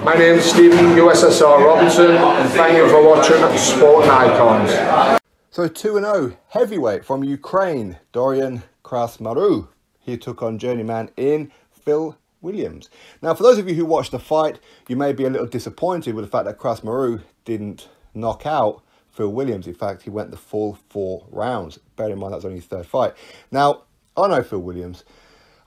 My name is Stephen USSR Robinson, and thank you for watching Sport Icons. So 2-0 heavyweight from Ukraine, DORIN Krasmaru. He took on journeyman in Phil Williams. Now, for those of you who watched the fight, you may be a little disappointed with the fact that Krasmaru didn't knock out Phil Williams. In fact, he went the full 4 rounds. Bear in mind, that was only his 3rd fight. Now, I know Phil Williams.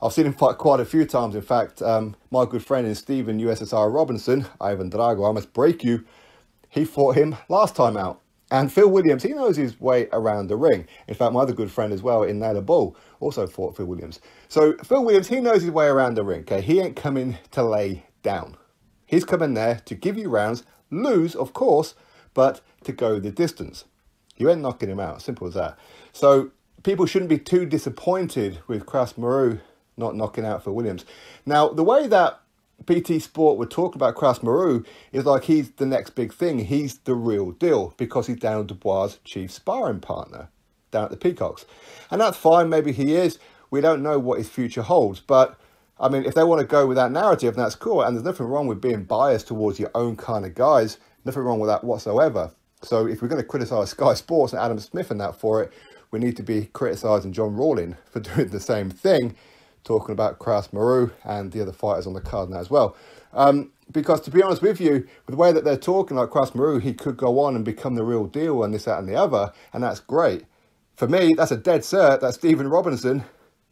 I've seen him fight quite a few times. In fact, my good friend in Stephen USSR Robinson, Ivan Drago, I must break you, he fought him last time out. And Phil Williams, he knows his way around the ring. In fact, my other good friend as well, in Naylor Bull, also fought Phil Williams. So Phil Williams, he knows his way around the ring, okay? He ain't coming to lay down. He's coming there to give you rounds, lose, of course, but to go the distance. You ain't knocking him out, simple as that. So people shouldn't be too disappointed with Krasmaru not knocking out Phil Williams. Now, the way that BT Sport would talk about Krasmaru is like he's the next big thing. He's the real deal because he's Daniel Dubois' chief sparring partner down at the Peacocks. And that's fine, maybe he is. We don't know what his future holds. But, I mean, if they want to go with that narrative, that's cool. And there's nothing wrong with being biased towards your own kind of guys. Nothing wrong with that whatsoever. So if we're going to criticise Sky Sports and Adam Smith and that for it, we need to be criticising John Rawling for doing the same thing, talking about Krasmaru and the other fighters on the card now as well. Because to be honest with you, with the way that they're talking like Krasmaru, he could go on and become the real deal and this, that and the other, and that's great. For me, that's a dead cert that Stephen Robinson,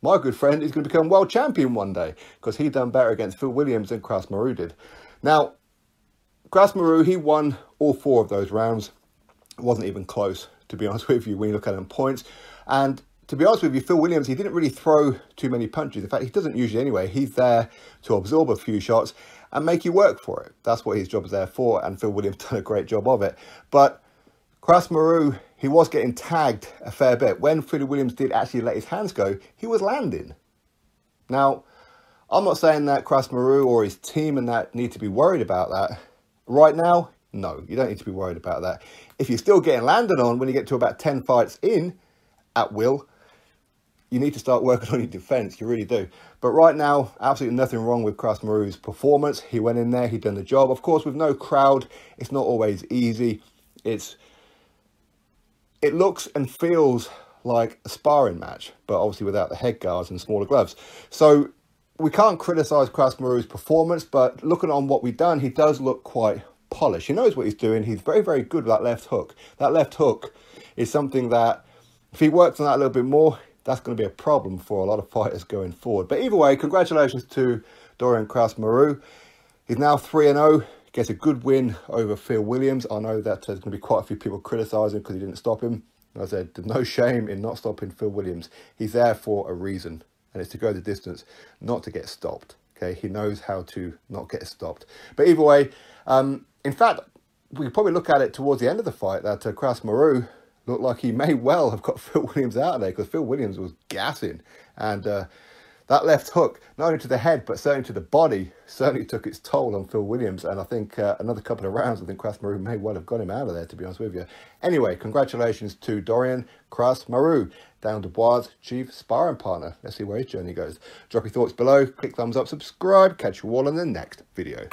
my good friend, is going to become world champion one day because he done better against Phil Williams than Krasmaru did. Now, Krasmaru, he won all 4 of those rounds. It wasn't even close, to be honest with you, when you look at them points. And to be honest with you, Phil Williams, he didn't really throw too many punches. In fact, he doesn't usually anyway. He's there to absorb a few shots and make you work for it. That's what his job is there for, and Phil Williams done a great job of it. But Krasmaru, he was getting tagged a fair bit. When Phil Williams did actually let his hands go, he was landing. Now, I'm not saying that Krasmaru or his team and that need to be worried about that. Right now, no, you don't need to be worried about that. If you're still getting landed on when you get to about 10 fights in at will, you need to start working on your defence, you really do. But right now, absolutely nothing wrong with Krasmaru's performance. He went in there, he done the job. Of course, with no crowd, it's not always easy. It looks and feels like a sparring match, but obviously without the head guards and smaller gloves. So we can't criticise Krasmaru's performance, but looking on what we've done, he does look quite polished. He knows what he's doing. He's very, very good with that left hook. That left hook is something that, if he works on that a little bit more, that's going to be a problem for a lot of fighters going forward. But either way, congratulations to DORIN Krasmaru. He's now 3-0, gets a good win over Phil Williams. I know that there's going to be quite a few people criticising because he didn't stop him. As I said, there's no shame in not stopping Phil Williams. He's there for a reason, and it's to go the distance, not to get stopped. Okay, he knows how to not get stopped. But either way, in fact, we could probably look at it towards the end of the fight that Krasmaru looked like he may well have got Phil Williams out of there because Phil Williams was gassing. And that left hook, not only to the head, but certainly to the body, certainly took its toll on Phil Williams. And I think another couple of rounds, I think Krasmaru may well have got him out of there, to be honest with you. Anyway, congratulations to DORIN Krasmaru, Daniel Dubois' chief sparring partner. Let's see where his journey goes. Drop your thoughts below, click thumbs up, subscribe, catch you all in the next video.